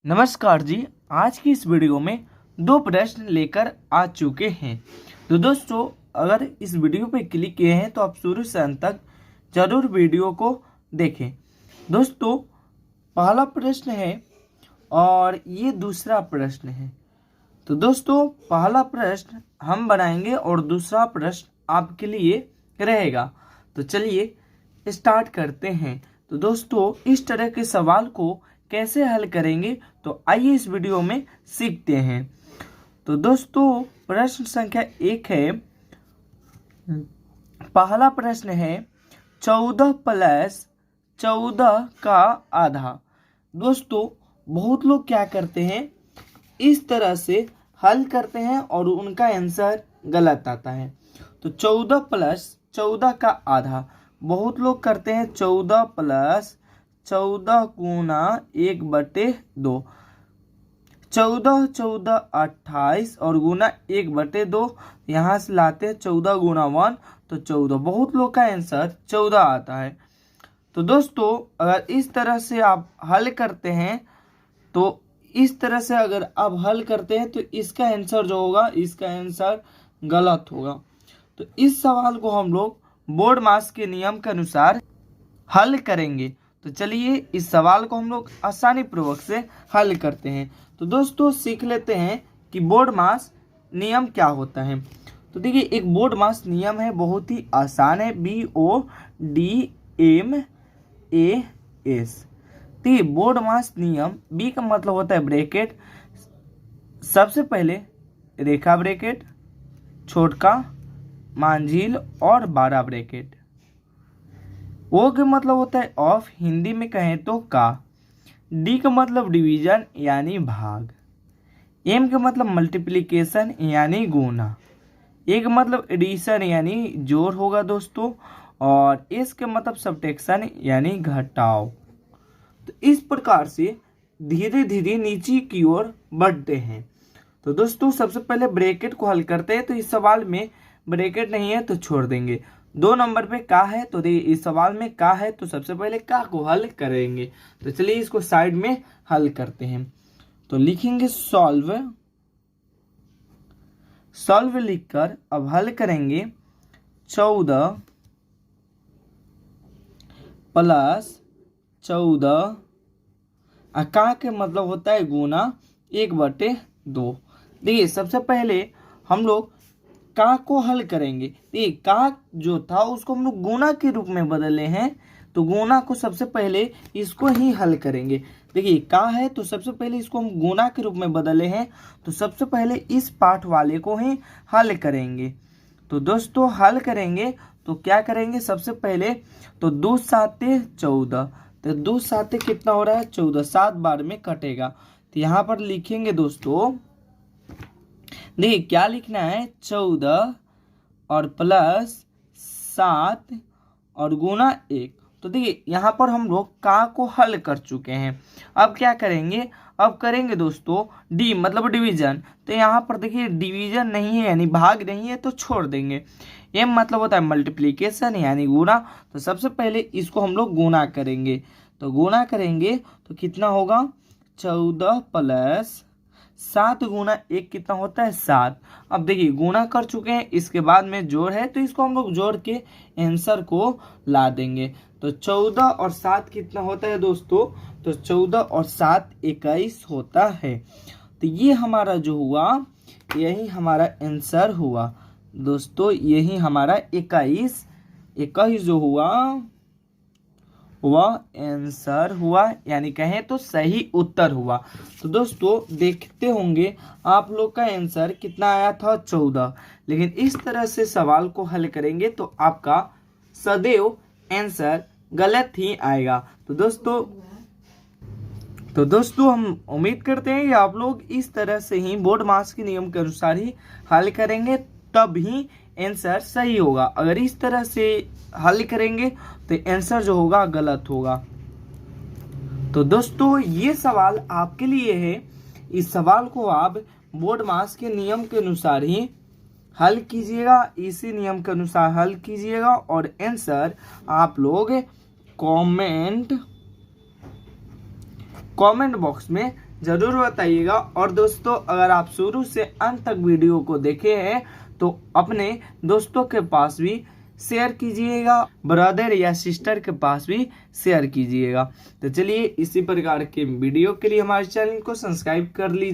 नमस्कार जी। आज की इस वीडियो में दो प्रश्न लेकर आ चुके हैं। तो दोस्तों, अगर इस वीडियो पर क्लिक किए हैं तो आप शुरू से अंत तक जरूर वीडियो को देखें। दोस्तों, पहला प्रश्न है और ये दूसरा प्रश्न है। तो दोस्तों, पहला प्रश्न हम बनाएंगे और दूसरा प्रश्न आपके लिए रहेगा। तो चलिए स्टार्ट करते हैं। तो दोस्तों, इस तरह के सवाल को कैसे हल करेंगे तो आइए इस वीडियो में सीखते हैं। तो दोस्तों, प्रश्न संख्या 1 है। पहला प्रश्न है 14 प्लस 14 का आधा। दोस्तों, बहुत लोग क्या करते हैं, इस तरह से हल करते हैं और उनका आंसर गलत आता है। तो 14 प्लस 14 का आधा, बहुत लोग करते हैं 14 प्लस 14 गुना 1/2। 14 14 28 और गुना 1/2। यहाँ से लाते हैं 14 गुना 1 तो 14। बहुत लोग का आंसर 14 आता है। तो दोस्तों, अगर इस तरह से आप हल करते हैं तो इस तरह से अगर आप हल करते हैं तो इसका आंसर जो होगा, इसका आंसर गलत होगा। तो इस सवाल को हम लोग बोर्ड मास के नियम के अनुसार हल करेंगे। तो चलिए इस सवाल को हम लोग आसानी पूर्वक से हल करते हैं। तो दोस्तों, सीख लेते हैं कि बोर्ड मास नियम क्या होता है। तो देखिए, एक बोर्ड मास नियम है, बहुत ही आसान है। BODMAS। तो बोर्ड मास नियम, बी का मतलब होता है ब्रैकेट, सबसे पहले रेखा ब्रैकेट, छोटका मांझिल और 12 ब्रैकेट। ओ का मतलब होता है ऑफ, हिंदी में कहें तो का। डी का मतलब डिवीजन यानी भाग। एम का मतलब मल्टीप्लिकेशन यानी गुना। ए का मतलब एडिशन यानी जोड़ होगा दोस्तों। और एस का मतलब सब्ट्रैक्शन यानी घटाव। तो इस प्रकार से धीरे धीरे नीचे की ओर बढ़ते हैं। तो दोस्तों, सबसे पहले ब्रैकेट को हल करते हैं। तो इस सवाल में ब्रैकेट नहीं है तो छोड़ देंगे। 2 नंबर पे का है, तो इस सवाल में का है तो सबसे पहले का को हल करेंगे। तो चलिए इसको साइड में हल करते हैं। तो लिखेंगे सॉल्व। सॉल्व लिखकर अब हल करेंगे 14 प्लस 14। का के मतलब होता है गुना 1/2। देखिए, सबसे पहले हम लोग का को हल करेंगे। देखिए, का जो था उसको हम लोग गुना के रूप में बदले हैं। तो गुना को सबसे पहले इसको ही हल करेंगे। देखिए, का है तो सबसे पहले इसको हम गुना के रूप में बदले हैं। तो सबसे पहले इस पार्ट वाले को ही हल करेंगे। तो दोस्तों, हल करेंगे तो क्या करेंगे, सबसे पहले तो 2 7 14। तो 2 7 कितना हो रहा है, 14। 7 बार में कटेगा। तो यहाँ पर लिखेंगे दोस्तों, देखिए क्या लिखना है, 14 और प्लस 7 और गुना 1। तो देखिए, यहाँ पर हम लोग का को हल कर चुके हैं। अब क्या करेंगे, अब करेंगे दोस्तों डी मतलब डिवीजन। तो यहाँ पर देखिए डिवीजन नहीं है यानी भाग नहीं है तो छोड़ देंगे। एम मतलब होता है मल्टीप्लिकेशन यानी गुना। तो सबसे पहले इसको हम लोग गुना करेंगे। तो गुना करेंगे तो कितना होगा, 14 प्लस 7 गुना 1 कितना होता है, 7। अब देखिए गुना कर चुके हैं, इसके बाद में जोड़ है तो इसको हम लोग जोड़ के आंसर को ला देंगे। तो 14 और 7 कितना होता है दोस्तों, तो 14 और 7 21 होता है। तो ये हमारा जो हुआ, यही हमारा आंसर हुआ दोस्तों। यही हमारा 21 जो हुआ वह आंसर हुआ, यानी कहें तो सही उत्तर हुआ। तो दोस्तों, देखते होंगे आप लोग का आंसर कितना आया था, 14। लेकिन इस तरह से सवाल को हल करेंगे तो आपका सदैव आंसर गलत ही आएगा। तो दोस्तों हम उम्मीद करते हैं कि आप लोग इस तरह से ही बोर्ड मास के नियम के अनुसार ही हल करेंगे, तब ही आंसर सही होगा। अगर इस तरह से हल करेंगे तो आंसर जो होगा गलत होगा। तो दोस्तों, ये सवाल आपके लिए है। इस सवाल को आप बोर्ड मास के नियम के अनुसार ही हल कीजिएगा, इसी नियम के अनुसार हल कीजिएगा और आंसर आप लोग कमेंट कमेंट बॉक्स में ज़रूर बताइएगा। और दोस्तों अगर आप शुरू से अंत तक वीडियो को देखे हैं तो अपने दोस्तों के पास भी शेयर कीजिएगा, ब्रदर या सिस्टर के पास भी शेयर कीजिएगा। तो चलिए इसी प्रकार के वीडियो के लिए हमारे चैनल को सब्सक्राइब कर लीजिए।